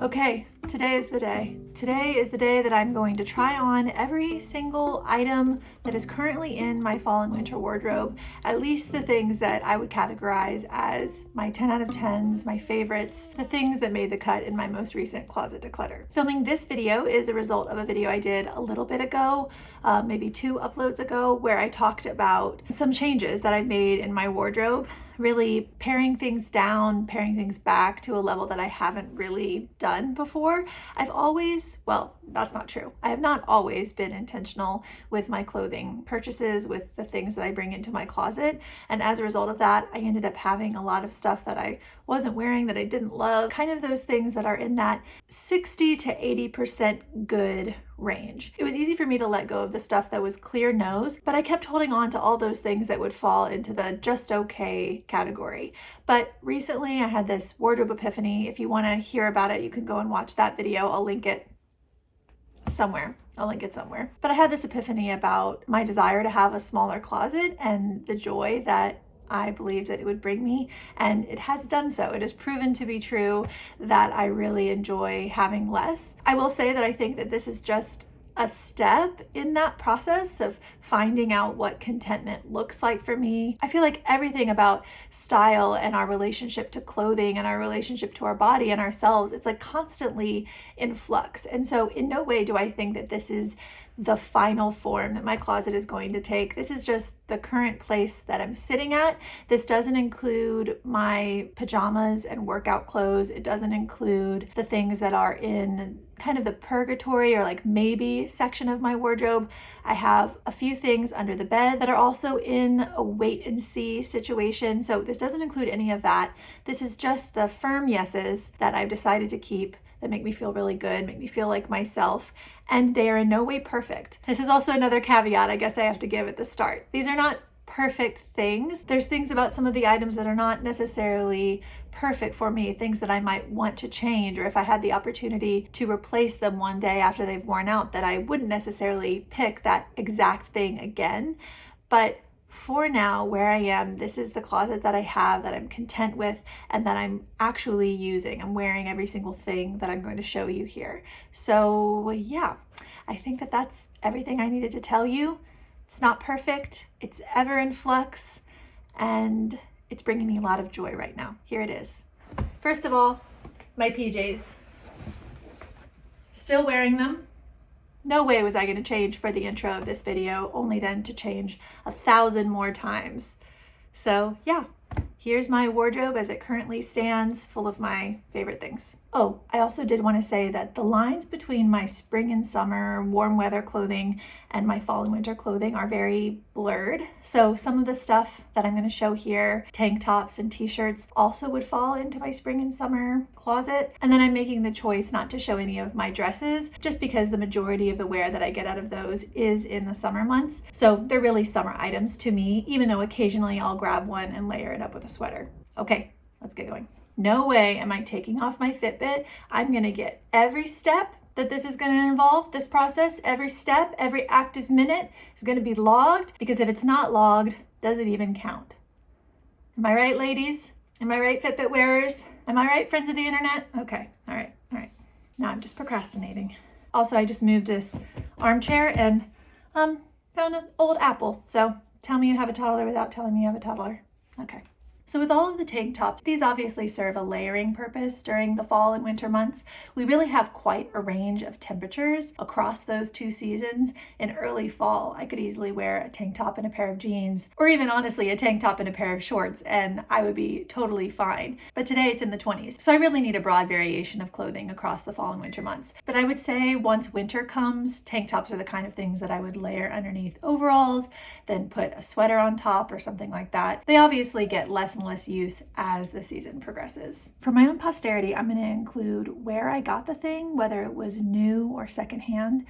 Okay, today is the day. Today is the day that I'm going to try on every single item that is currently in my fall and winter wardrobe, at least the things that I would categorize as my 10 out of 10s, my favorites, the things that made the cut in my most recent closet declutter. Filming this video is a result of a video I did a little bit ago, maybe 2 uploads ago, where I talked about some changes that I made in my wardrobe, really paring things down, paring things back to a level that I haven't really done before. I've always, well, that's not true. I have not always been intentional with my clothing purchases, with the things that I bring into my closet. And as a result of that, I ended up having a lot of stuff that I wasn't wearing, that I didn't love, kind of those things that are in that 60 to 80% good range. It was easy for me to let go of the stuff that was clear no's, but I kept holding on to all those things that would fall into the just okay category. But recently I had this wardrobe epiphany. If you want to hear about it, you can go and watch that video. I'll link it somewhere. But I had this epiphany about my desire to have a smaller closet and the joy that I believed that it would bring me, and it has done so. It has proven to be true that I really enjoy having less. I will say that I think that this is just a step in that process of finding out what contentment looks like for me. I feel like everything about style and our relationship to clothing and our relationship to our body and ourselves, it's like constantly in flux. And so in no way do I think that this is the final form that my closet is going to take. This is just the current place that I'm sitting at. This doesn't include my pajamas and workout clothes. It doesn't include the things that are in kind of the purgatory or like maybe section of my wardrobe. I have a few things under the bed that are also in a wait and see situation. So this doesn't include any of that. This is just the firm yeses that I've decided to keep, that make me feel really good, make me feel like myself, and they are in no way perfect. This is also another caveat I guess I have to give at the start. These are not perfect things. There's things about some of the items that are not necessarily perfect for me, things that I might want to change, or if I had the opportunity to replace them one day after they've worn out, that I wouldn't necessarily pick that exact thing again. But for now, where I am, this is the closet that I have, that I'm content with, and that I'm actually using. I'm wearing every single thing that I'm going to show you here. So yeah, I think that that's everything I needed to tell you. It's not perfect, it's ever in flux, and it's bringing me a lot of joy right now. Here it is. First of all, my PJs. Still wearing them. No way was I going to change for the intro of this video, only then to change 1,000 more times. So yeah, here's my wardrobe as it currently stands, full of my favorite things. Oh, I also did want to say that the lines between my spring and summer warm weather clothing and my fall and winter clothing are very blurred. So some of the stuff that I'm going to show here, tank tops and t-shirts, also would fall into my spring and summer closet. And then I'm making the choice not to show any of my dresses, just because the majority of the wear that I get out of those is in the summer months. So they're really summer items to me, even though occasionally I'll grab one and layer it up with a sweater. Okay, let's get going. No way am I taking off my Fitbit. I'm gonna get every step that this is gonna involve, this process, every step, every active minute is gonna be logged, because if it's not logged, does it even count? Am I right, ladies? Am I right, Fitbit wearers? Am I right, friends of the internet? Okay, all right. Now I'm just procrastinating. Also, I just moved this armchair and found an old apple. So tell me you have a toddler without telling me you have a toddler. Okay. So with all of the tank tops, these obviously serve a layering purpose during the fall and winter months. We really have quite a range of temperatures across those 2 seasons. In early fall, I could easily wear a tank top and a pair of jeans, or even honestly a tank top and a pair of shorts, and I would be totally fine. But today it's in the 20s. So I really need a broad variation of clothing across the fall and winter months. But I would say once winter comes, tank tops are the kind of things that I would layer underneath overalls, then put a sweater on top or something like that. They obviously get less and less use as the season progresses. For my own posterity, I'm going to include where I got the thing, whether it was new or secondhand,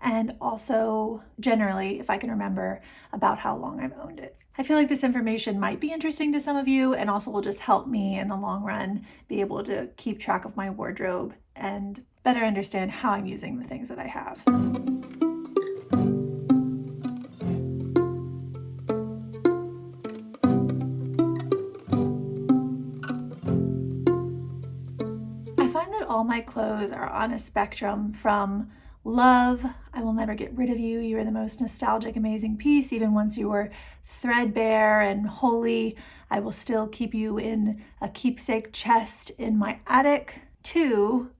and also generally, if I can remember, about how long I've owned it. I feel like this information might be interesting to some of you, and also will just help me in the long run be able to keep track of my wardrobe and better understand how I'm using the things that I have. my clothes are on a spectrum from love, I will never get rid of you, you are the most nostalgic, amazing piece, even once you were threadbare and holy, I will still keep you in a keepsake chest in my attic, to,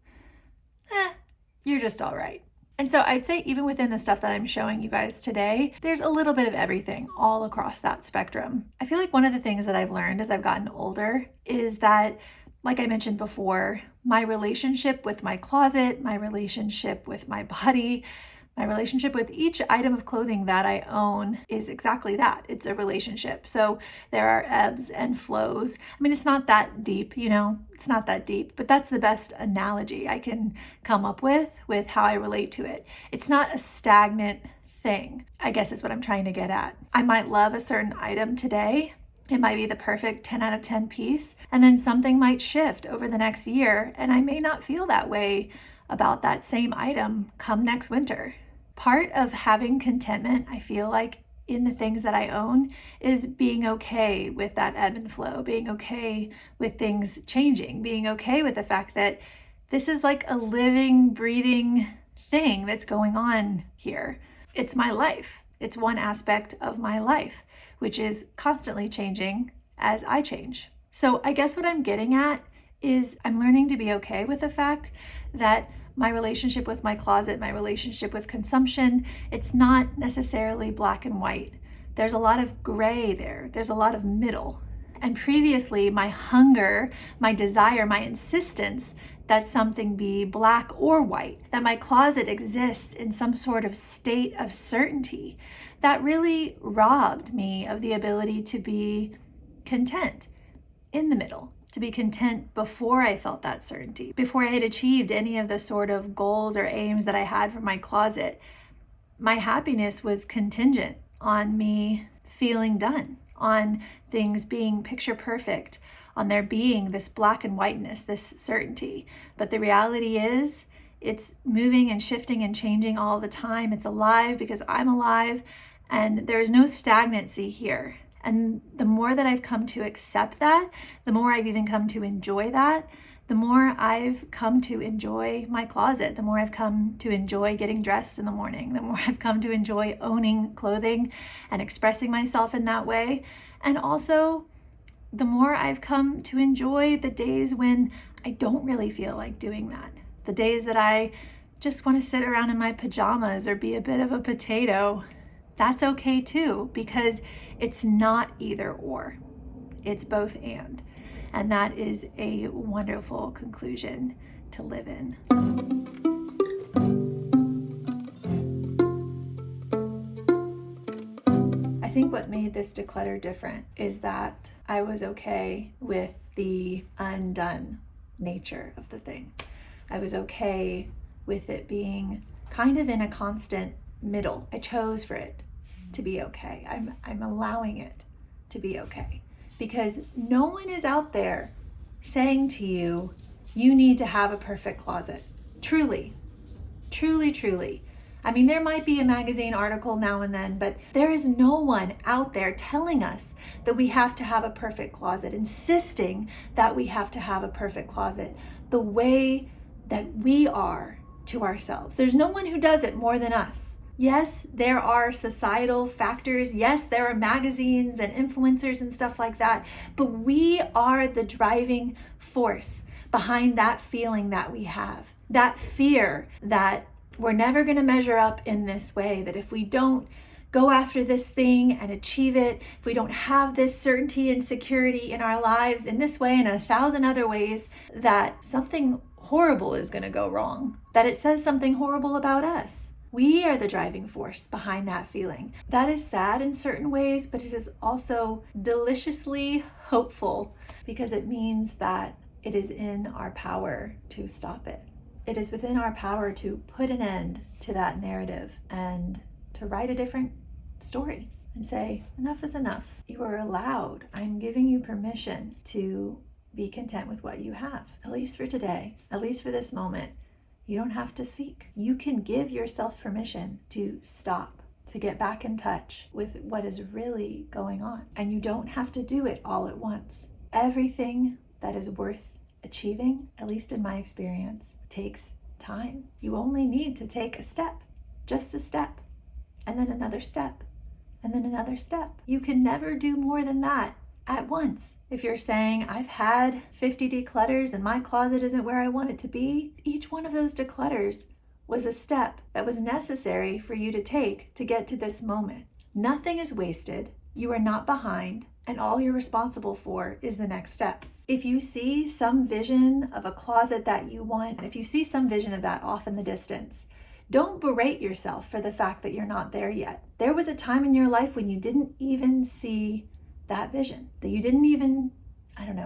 you're just all right. And so I'd say even within the stuff that I'm showing you guys today, there's a little bit of everything all across that spectrum. I feel like one of the things that I've learned as I've gotten older is that, like I mentioned before, my relationship with my closet, my relationship with my body, my relationship with each item of clothing that I own is exactly that. It's a relationship. So there are ebbs and flows. I mean, it's not that deep, it's not that deep, but that's the best analogy I can come up with how I relate to it. It's not a stagnant thing, I guess is what I'm trying to get at. I might love a certain item today. It might be the perfect 10 out of 10 piece, and then something might shift over the next year, and I may not feel that way about that same item come next winter. Part of having contentment, I feel like, in the things that I own is being okay with that ebb and flow, being okay with things changing, being okay with the fact that this is like a living, breathing thing that's going on here. It's my life. It's one aspect of my life, which is constantly changing as I change. So I guess what I'm getting at is I'm learning to be okay with the fact that my relationship with my closet, my relationship with consumption, it's not necessarily black and white. There's a lot of gray there. There's a lot of middle. And previously, my hunger, my desire, my insistence that something be black or white, that my closet exists in some sort of state of certainty, that really robbed me of the ability to be content in the middle, to be content before I felt that certainty, before I had achieved any of the sort of goals or aims that I had for my closet. My happiness was contingent on me feeling done, on things being picture perfect, on there being this black and whiteness, this certainty. But the reality is, it's moving and shifting and changing all the time. It's alive because I'm alive, and there is no stagnancy here. And the more that I've come to accept that, the more I've even come to enjoy that, the more I've come to enjoy my closet, the more I've come to enjoy getting dressed in the morning, the more I've come to enjoy owning clothing and expressing myself in that way. And also, the more I've come to enjoy the days when I don't really feel like doing that. The days that I just want to sit around in my pajamas or be a bit of a potato. That's okay too, because it's not either or, it's both and. And that is a wonderful conclusion to live in. I think what made this declutter different is that I was okay with the undone nature of the thing. I was okay with it being kind of in a constant middle. I chose for it to be okay. I'm allowing it to be okay, because no one is out there saying to you, you need to have a perfect closet. Truly, truly, truly. I mean, there might be a magazine article now and then, but there is no one out there telling us that we have to have a perfect closet, insisting that we have to have a perfect closet the way that we are to ourselves. There's no one who does it more than us. Yes, there are societal factors. Yes, there are magazines and influencers and stuff like that, but we are the driving force behind that feeling that we have, that fear that we're never going to measure up in this way, that if we don't go after this thing and achieve it, if we don't have this certainty and security in our lives in this way and 1,000 other ways, that something horrible is going to go wrong, that it says something horrible about us. We are the driving force behind that feeling. That is sad in certain ways, but it is also deliciously hopeful, because it means that it is in our power to stop it. It is within our power to put an end to that narrative and to write a different story and say, enough is enough. You are allowed. I'm giving you permission to be content with what you have, at least for today, at least for this moment. You don't have to seek. You can give yourself permission to stop, to get back in touch with what is really going on. And you don't have to do it all at once. Everything that is worth achieving, at least in my experience, takes time. You only need to take a step, just a step, and then another step, and then another step. You can never do more than that at once. If you're saying, I've had 50 declutters and my closet isn't where I want it to be, each one of those declutters was a step that was necessary for you to take to get to this moment. Nothing is wasted, you are not behind, and all you're responsible for is the next step. If you see some vision of a closet that you want, if you see some vision of that off in the distance, don't berate yourself for the fact that you're not there yet. There was a time in your life when you didn't even see that vision, that you didn't even,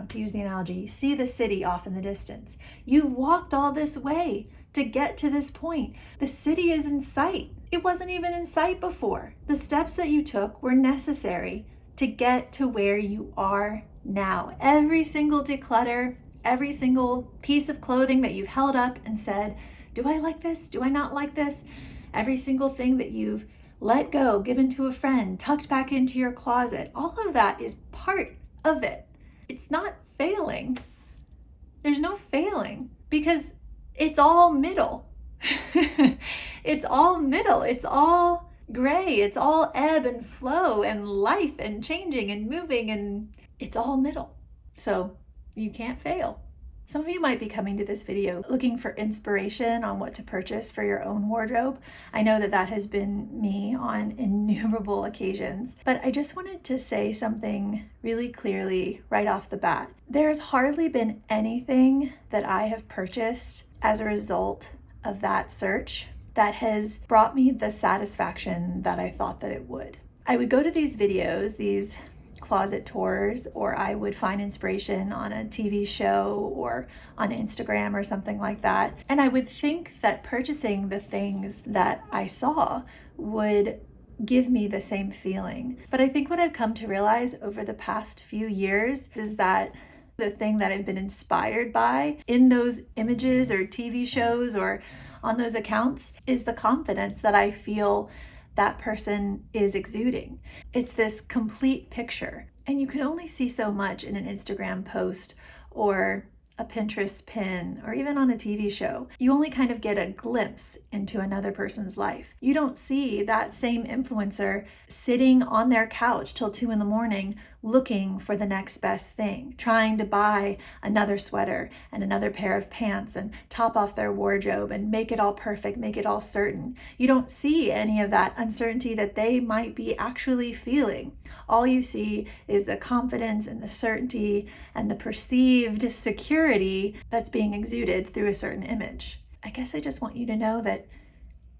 to use the analogy, see the city off in the distance. You walked all this way to get to this point. The city is in sight. It wasn't even in sight before. The steps that you took were necessary to get to where you are now. Every single declutter, every single piece of clothing that you've held up and said, do I like this? Do I not like this? Every single thing that you've let go, given to a friend, tucked back into your closet, all of that is part of it. It's not failing. There's no failing because it's all middle. It's all middle. It's all gray. It's all ebb and flow and life and changing and moving, and it's all middle. So you can't fail. Some of you might be coming to this video looking for inspiration on what to purchase for your own wardrobe. I know that has been me on innumerable occasions, but I just wanted to say something really clearly right off the bat. There's hardly been anything that I have purchased as a result of that search that has brought me the satisfaction that I thought that it would. I would go to these videos, these closet tours, or I would find inspiration on a TV show or on Instagram or something like that. And I would think that purchasing the things that I saw would give me the same feeling. But I think what I've come to realize over the past few years is that the thing that I've been inspired by in those images or TV shows or on those accounts is the confidence that I feel that person is exuding. It's this complete picture, and you can only see so much in an Instagram post or a Pinterest pin or even on a TV show. You only kind of get a glimpse into another person's life. You don't see that same influencer sitting on their couch till 2 a.m. looking for the next best thing, trying to buy another sweater and another pair of pants and top off their wardrobe and make it all perfect, make it all certain. You don't see any of that uncertainty that they might be actually feeling. All you see is the confidence and the certainty and the perceived security that's being exuded through a certain image. I guess I just want you to know that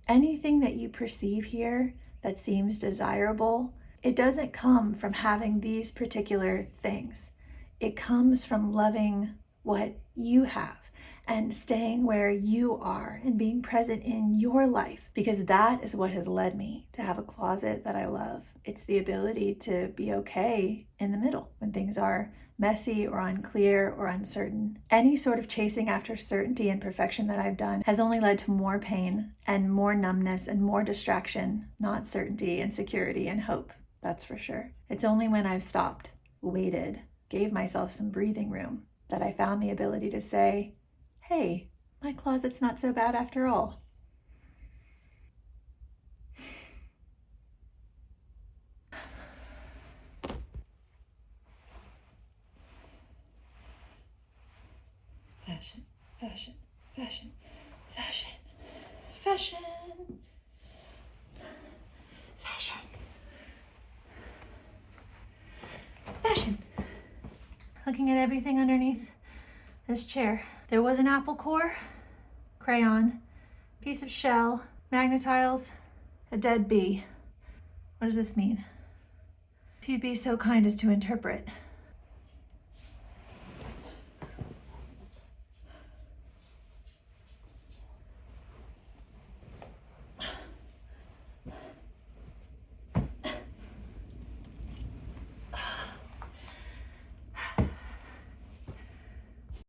anything that you perceive here that seems desirable, it doesn't come from having these particular things. It comes from loving what you have and staying where you are and being present in your life, because that is what has led me to have a closet that I love. It's the ability to be okay in the middle when things are messy or unclear or uncertain. Any sort of chasing after certainty and perfection that I've done has only led to more pain and more numbness and more distraction, not certainty and security and hope. That's for sure. It's only when I've stopped, waited, gave myself some breathing room that I found the ability to say, hey, my closet's not so bad after all. Fashion, fashion, fashion, fashion, fashion, fashion, fashion. Looking at everything underneath this chair. There was an apple core, crayon, piece of shell, magnetiles, a dead bee. What does this mean? If you'd be so kind as to interpret.